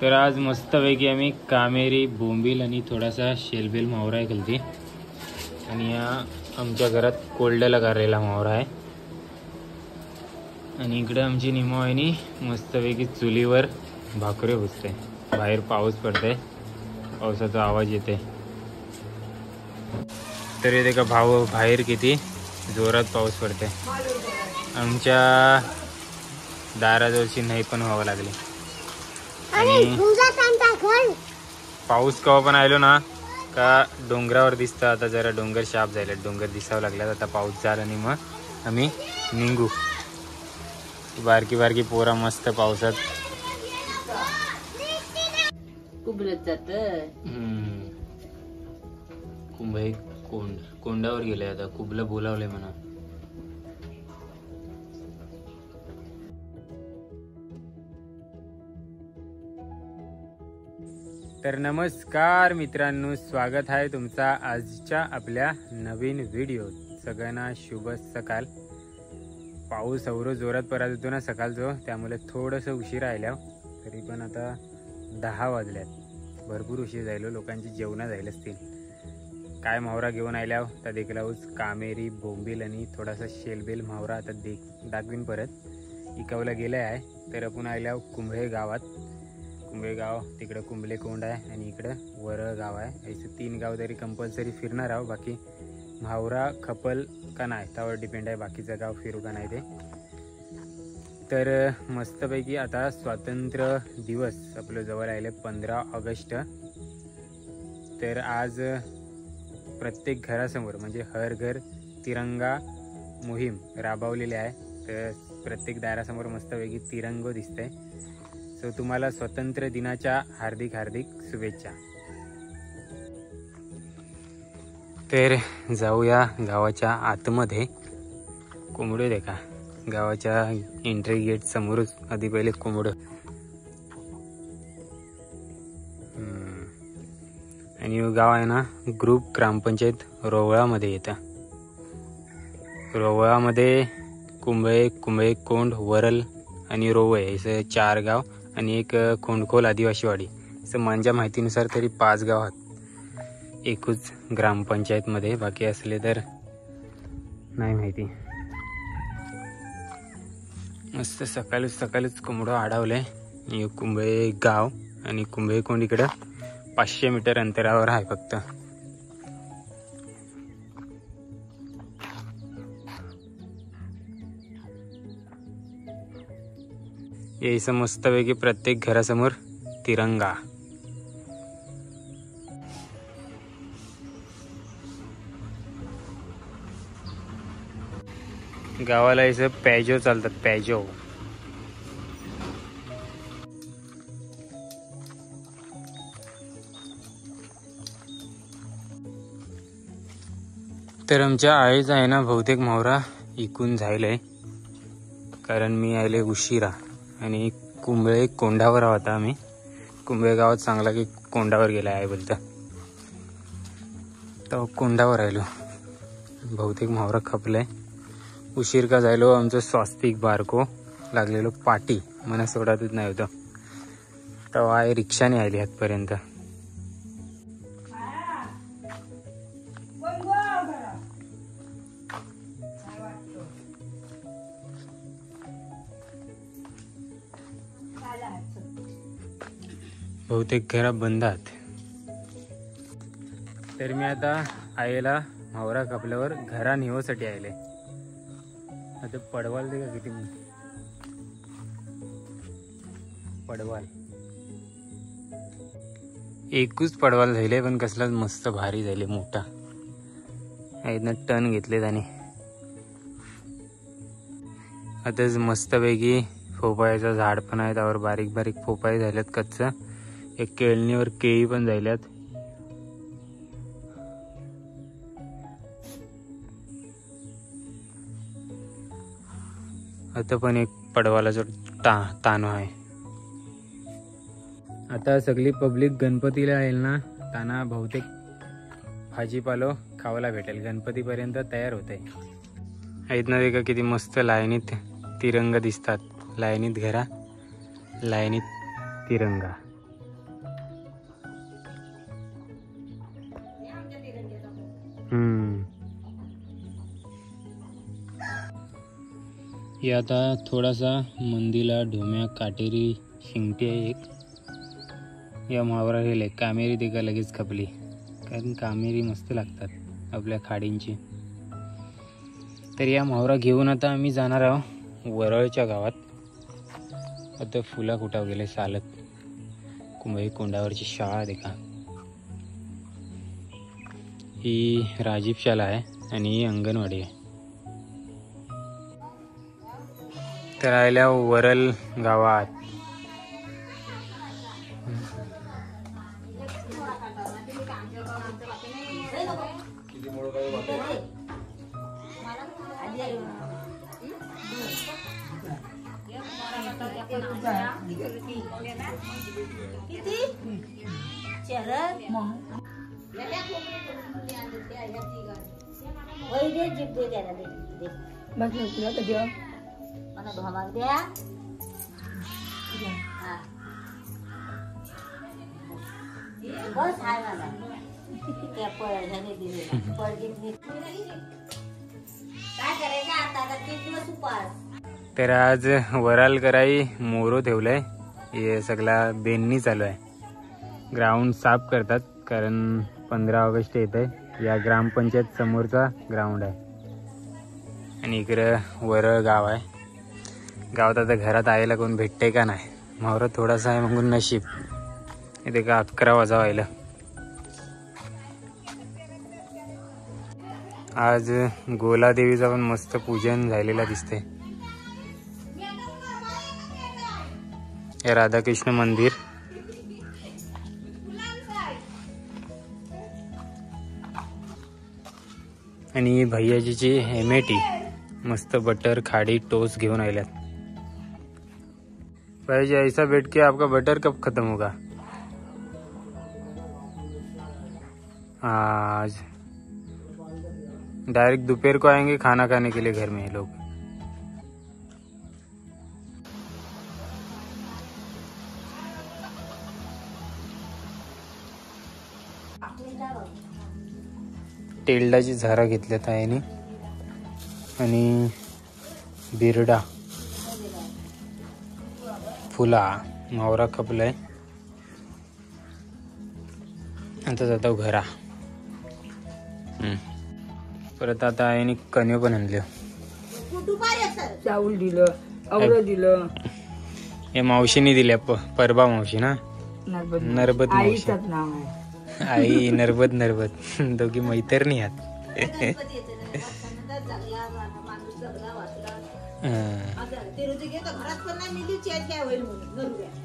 तर आज मस्तपैकी आम्ही कामेरी बोंबील आणि थोडासा शेलबेल मावरा आहे केलती आणि या आमच्या घरात कोल्ड्याला गारलेला मावरा आहे आणि इकडे आमची निमोवाहिनी मस्तपैकी चुलीवर भाकरे भुजते। बाहेर पाऊस पडते, पावसाचा आवाज येते। तरी ते का भाऊ बाहेर किती जोरात पाऊस पडते। आमच्या दाराजवळची नाही पण व्हावं लागली आणि पाऊस केव्हा पण आलो ना का डोंगरावर दिसतं। आता जरा डोंगर शाप झाले, डोंगर दिसावं लागल्यात। आता पाऊस झाला आणि मग आम्ही निघू। बारकी बारकी पोरा मस्त पावसात कुबलत जात। कुंभई कोंडावर गेले, आता कुबलं बोलावले म्हणा। तर नमस्कार मित्रांनो, स्वागत आहे तुमचा आजच्या आपल्या नवीन व्हिडिओ। सगळ्यांना शुभ सकाळ। पाऊस अवरो जोरात पडत होतो ना सकाळचं, त्यामुळे थोडंसं उशीर राहिल्या। तरी पण आता 10 वाजल्यात, भरपूर उशीर झालो। लोकांची जेवणं झाली असतील। काय मावरा घेऊन आल्या तर देखलाच कामेरी बोंबील आणि थोडासा शेलबेल मावरा आता दाखवीन परत इकावला गेले आहे। तर आपण आल्या कुंभळे गावात। कुंभळे गाव तिकडे कुंभले कोंड आहे आणि इकडे वरळ गाव आहे। असे 3 गाव तरी कंपल्सरी फिरणार आहो। बाकी मावरा खपल का नाही त्यावर डिपेंड आहे, बाकीचं गाव फिरू का नाही ते। तर मस्तपैकी आता स्वातंत्र्य दिवस आपलं जवळ आले 15 ऑगस्ट। तर आज प्रत्येक घरासमोर म्हणजे हर घर तिरंगा मोहीम राबवलेली आहे। तर प्रत्येक दारासमोर मस्तपैकी तिरंगो दिसतंय। सो तुम्हाला स्वातंत्र्य दिनाच्या हार्दिक हार्दिक शुभेच्छा। तर जाऊया गावाच्या आतमध्ये। कोंबडे देखा गावाच्या एंट्री गेट समोरच आधी पहिले कोंबड आणि गाव आहे ना ग्रुप ग्रामपंचायत रोवळामध्ये येतं। रोवळामध्ये कुंभळे कोंड वरल आणि रोवळे असे 4 गाव आणि एक खोंडखोल आदिवासीवाडी। असं माझ्या माहितीनुसार तरी 5 गाव आहेत एकूच ग्रामपंचायतमध्ये। बाकी असले तर नाही माहिती। मस्त सकाळीच कोंबडं आडवले। कुंभळे गाव आणि कुंभळे कोंड इकडं 500 मीटर अंतरावर आहे फक्त। यायचं मस्तपैकी प्रत्येक घरासमोर तिरंगा। गावाला यायचं पॅजो चालतात, पॅजो। तर आमच्या आईच आहे ना बहुतेक मावरा इकून जायलंय, कारण मी आले उशिरा आणि कुंभळे कोंडावर होता। आम्ही कुंभळे गावात चांगला की कोंडावर गेला आहे बोलता, तर कोंडावर राहिलो। बहुतेक मावरा खपलाय, उशीर का जायलो। आमचं स्वास्तिक बारको लागलेलो पाटी मना सोडातच नाही होतं, तेव्हा आई रिक्षाने आली हातपर्यंत। बहुतेक घरा बंद आहेत। तर मी आता आईला मावरा कापल्यावर घरा नेवासाठी आले। आता पडवाल दे का किती पडवाल, एकूच पडवाल झाले पण कसलाच मस्त भारी झाले, मोठा आहे। टन घेतले त्याने। आताच मस्तपैकी फोपायाचं झाड पण आहे, त्यावर बारीक बारीक फोपाय झाल्यात कच्च। एक केळणीवर केळी पण झाल्यात। आता पण एक पडवालाचा तानो आहे। आता सगळी पब्लिक गणपतीला येईल ना, ताना बहुतेक भाजीपालो खावायला भेटेल। गणपतीपर्यंत तयार होते। आहेत ना देखा किती मस्त लाईनीत तिरंगा दिसतात। लाईनीत घरा, लाईनीत तिरंगा। हे आता थोडासा मंदीला ढोम्या काटेरी शिंगटी आहे एक. या मावरा गेले कामेरी ते का लगेच खपली, कारण कामेरी मस्त लागतात आपल्या खाडींची. तर या मावरा घेऊन आता आम्ही जाणार आहोत वरळच्या गावात. आता फुला कुटाव गेले चालत. कुंभई कोंडावरची शाळा देखा, ही राजीव शाळा आहे आणि ही अंगणवाडी आहे. तर आल्या वरल गावात. तर आज वराल कराई मोरो ठेवलाय. हे सगळा बेननी चालू आहे. ग्राउंड साफ करतात कारण 15 ऑगस्ट येत आहे. या ग्रामपंचायत समोरचा ग्राउंड आहे आणि इकडे वरळ गाव आहे. गावात आता घरात आयला कोण भेटते का नाही. मोहरा थोडासा आहे म्हणून नशीब. इथे का 11 वाजा व्हायला. आज गोलादेवीचा पण मस्त पूजन झालेला दिसते. हे राधाकृष्ण मंदिर. आणि भैयाजीची हेमेटी मस्त बटर खाड़ी टोस्ट घेऊन आल्यात. भैयाजी ऐसा बैठ के आपका बटर कब खत्म होगा? आज डायरेक्ट दोपहर को आएंगे खाना खाने के लिए घर में ये लोग. टेलडाची झारा घेतल्यात आहे आणि बिरडा फुला मावरा खपलाय. आता जातो घरा. परत आता आहे कन्यो पण आणले. चावल दिलं, आवळं दिलं. हे मावशीने दिल्या परबा मावशी ना, नरबत मावशी. आई नरबत दोघी मैत्रिणी आहेत.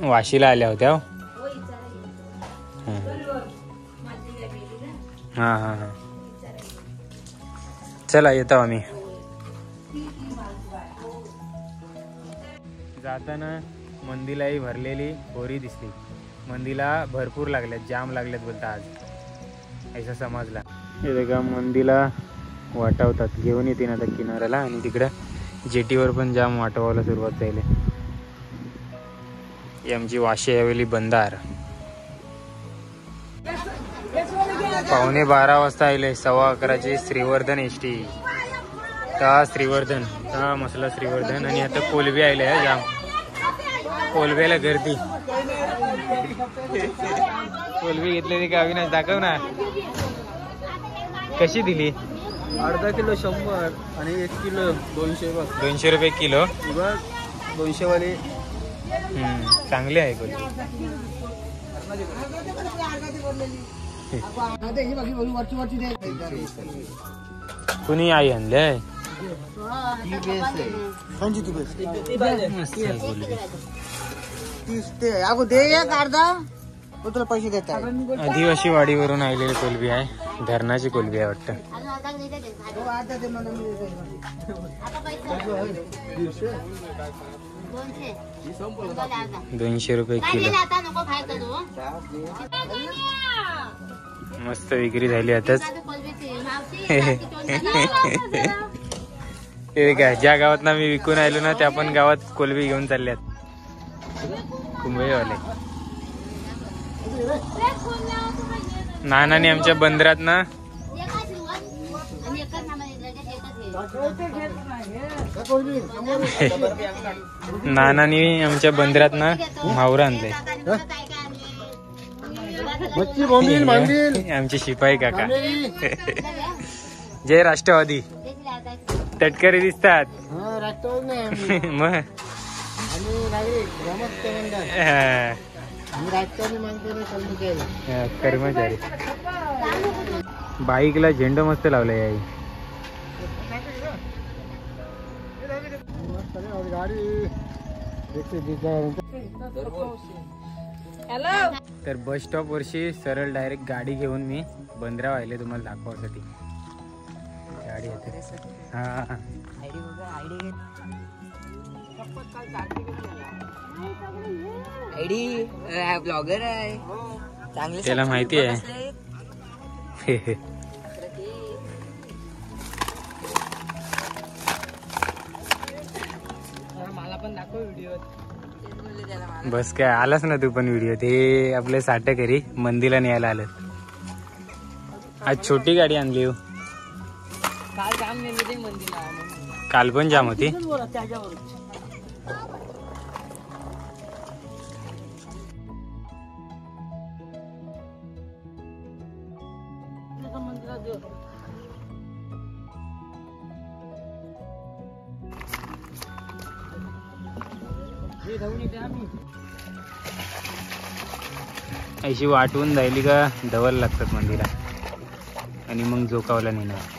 वाशीला आल्या होत्या. हा हा हा. चला येतो आम्ही. जाताना मंदीलाही भरलेली बोरी दिसली. मंदीला भरपूर लागल्यात, जाम लागल्यात बोलता आज, ऐसा समजला. हे देखा मंदीला वाटवतात, घेऊन येते ना आता किनाऱ्याला. आणि तिकडं जेटीवर पण जाम वाटवायला सुरुवात झाली. ही आमची वाशी यावेळी बंदार. 11:15 वाजता आले. 11:15ची श्रीवर्धन एसटी. का श्रीवर्धन का मसला श्रीवर्धन. आणि आता कोलबी आले आहे जाम. कोलब्याला गर्दी. कोलबी घेतलेली का अविनाश दाखव ना. कशी दिली? अर्धा किलो 100 आणि 1 किलो 200. 200 रुपये किलो. 200 वाली चांगली आहे कोलबी. कुणी आई आणले? पैसे देतात. आदिवासी वाडीवरून आलेली कोलबी आहे. धरणाची कोलबी आहे वाटतं. 200 रुपये किलो. मस्त विक्री झाली आताच. ते काय ज्या गावात ना मी विकून आलो ना त्या पण गावात कोलबी घेऊन चालल्यात कुंभईवाले. नानाने आमच्या बंदरात ना नानानी आमच्या बंदरात ना मावरा आणले. आमचे शिपाई काका. जय राष्ट्रवादी. तटकरी दिसतात मग. कर्मचारी. बाईकला झेंडा मस्त लावलाय आई. तर बस स्टॉप वरशी सरळ डायरेक्ट गाडी घेऊन मी बंदरा वाहिले तुम्हाला दाखवासाठी. गाडी येते. हा ब्लॉगर आहे चांगले. त्याला माहिती आहे. मला पण दाखव व्हिडिओ. बस काय आलास ना तू पण व्हिडिओ. ते आपले साठकरी मंदीला न्यायला आलं. आज छोटी गाडी आणली हो. काल जाम गेले ते मंदिरला. काल पण जाम होती. अशी वाटवून जायली का डबल लागतात मंदिरा आणि मग जोकावला नेणार.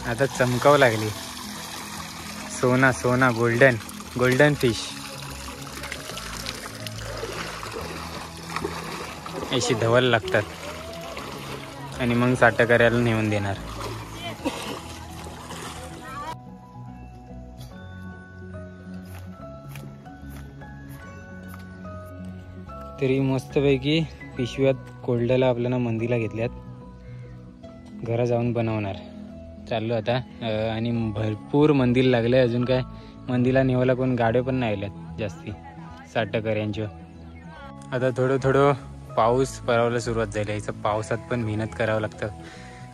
आता चमकावं लागली. सोना सोना गोल्डन गोल्डन फिश. अशी धवल लागतात आणि मग साठा करायला नेऊन देणार. तरी मस्तपैकी पिशव्यात कोल्ड्याला आपल्याला मंदीला घेतल्यात. घरा जाऊन बनवणार चाललो आता. आणि भरपूर मंदिर लागले. अजून काय मंदिरला नेवायला कोण गाड्या पण नाही आल्यात जास्ती साठकऱ्यांच्या. आता थोडं थोडं पाऊस पडायला सुरुवात झाली. याचं पावसात पण मेहनत करावं लागतं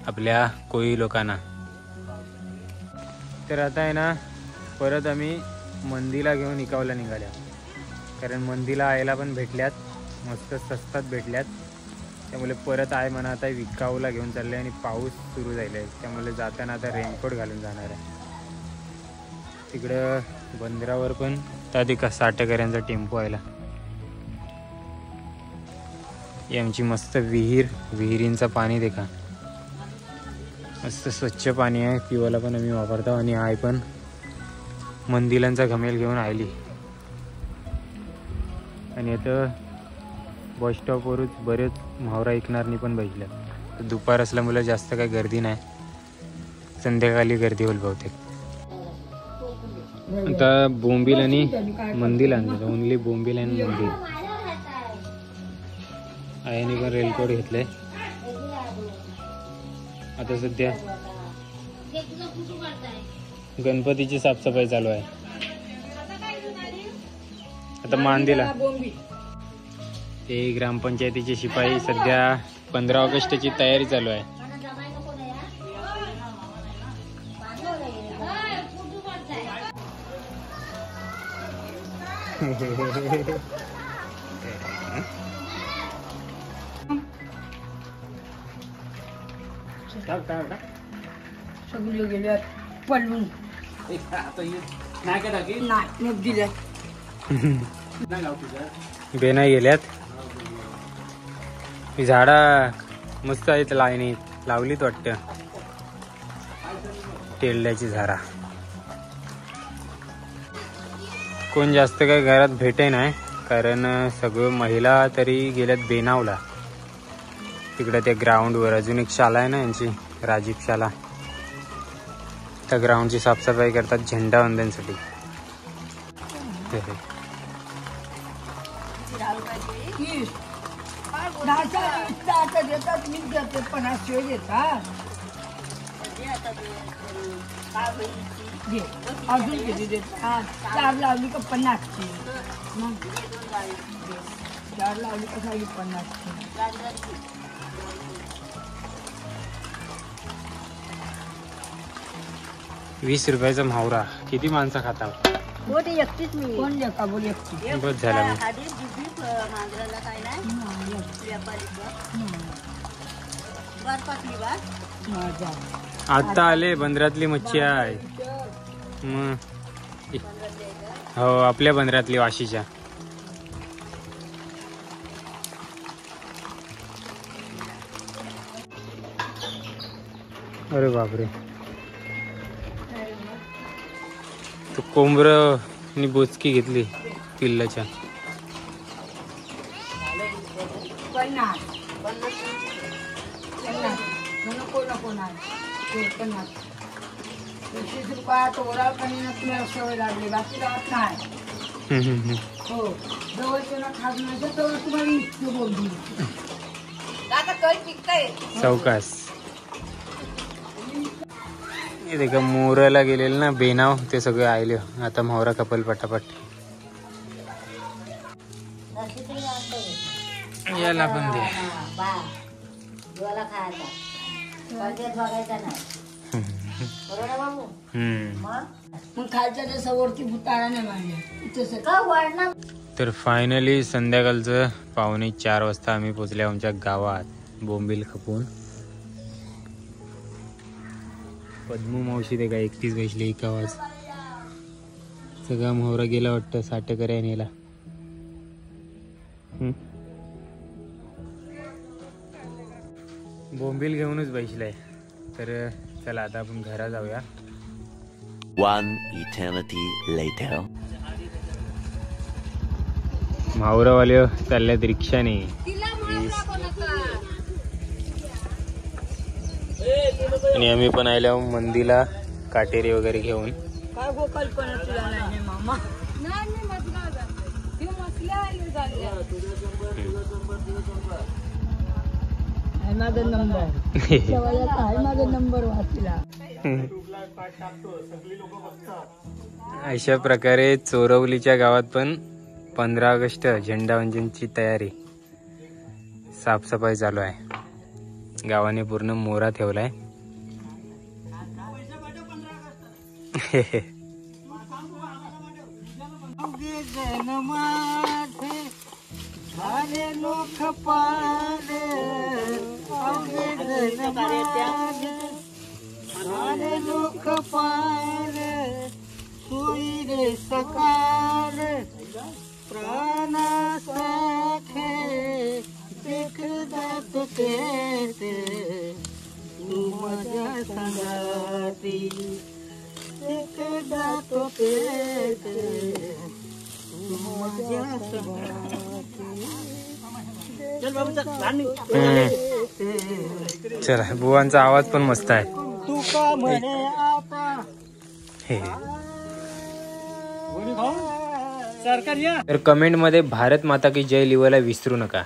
आपल्या कोळी लोकांना. तर आता आहे ना परत आम्ही मंदीला घेऊन इकावला निघाल्या. कारण मंदीला आयला पण भेटल्यात. मस्त स्वस्तात भेटल्यात. त्यामुळे परत आहे म्हणा आता विकाऊला घेऊन चालले. आणि पाऊस सुरू झाला आहे त्यामुळे जाताना आता रेनकोट घालून जाणार आहे. तिकडं बंदरावर पण त्या साठकऱ्यांचा टेम्पो आयला. ही आमची मस्त विहीर. विहिरींचं पाणी देखा मस्त स्वच्छ पाणी आहे. पिवायला पण आम्ही वापरतो. आणि आई पण मंदिरांचा घमेल घेऊन आली. आणि आता बस स्टॉपवरच बरेच म्हावरा ऐकणारनी पण बसल्या. दुपार असल्यामुळे जास्त काही गर्दी नाही. संध्याकाळी गर्दी होईल बहुतेक. आता बोंबील आणि मंदिर आणलं. ओनली बोंबील आणि मंदिर. आयाने पण रेनकोट घेतलंय. आता सध्या गणपतीची साफसफाई चालू आहे. आता मांदीला ते ग्रामपंचायतीचे शिपाई सध्या 15 ऑगस्टची तयारी चालू आहे. सगळे गेल्यात पडून. नाही दिल्यात. बेना गेल्यात. झाडा मस्त आहेत. लाईनी लावलीत वाटतं तेलड्याची झाडा. कोण जास्त काय घरात भेटे नाही. कारण सगळं महिला तरी गेल्यात बेनावला. तिकडे त्या ग्राउंडवर अजून एक शाळा आहे ना यांची राजीव शाळा. त्या ग्राउंडची साफसफाई करतात झेंडा वंदनसाठी. 30 10 आता देतात मीच देते 50 शिवाय देतात घे अजून किती देतात 4 लावली का 50 ची मग 4 लावली का 50 ची 20 रुपयाचा म्हावरा किती माणसं खाता कोण लेखा बोल एकटी बस झाला मग. आता आले बंदरातली मच्छी आहे मग हो आपल्या बंदरातली वाशीच्या अरे बापरे तो कोंबर आणि बोचकी घेतली पिल्लाच्या 50 नको नको नाही 50 20 रुपयात ओराळ कमी तुम्हाला सवय लागली बाकी गावात नाही हो जवळचं ना खात नाही जवळ तुम्हाला इतकं बोलली आता काही पिकताय चौकास हे देखा मोराला गेलेलं ना बेनाव ते सगळे आले आता मोहरा कपल पटापट याला पण दे मग खालच्या देशावरती भुताळा नाही मारले तर फायनली संध्याकाळचं 3:45 वाजता आम्ही पोचले आमच्या गावात बोंबील खपून पद्मू मावशी ते का 31 बसले एक आवाज सगळा मोहरा गेला वाटतं साठेकऱ्या नेला बोंबील घेऊनच बसलाय तर चला आता आपण घरा जाऊया. One eternity later. मावरावाले चालल्यात रिक्षाने आणि आम्ही पण आल्या मंदीला काटेरी वगैरे घेऊन काय गो कल्पना तुला नाही मामा माझा नंबर वाचला अशा प्रकारे चोरवलीच्या गावात पण 15 ऑगस्ट झेंडावंदनची तयारी साफसफाई चालू आहे. गावाने पूर्ण मोरा ठेवलाय. सकाळ प्राणासाखे देखत ते तू माझ्या संगाती देखत ते तू माझ्या चला बुवांचा आवाज पण मस्त आहे. तू का म्हणे आता हे तर कमेंट मध्ये भारत माता की जय लिहायला विसरू नका.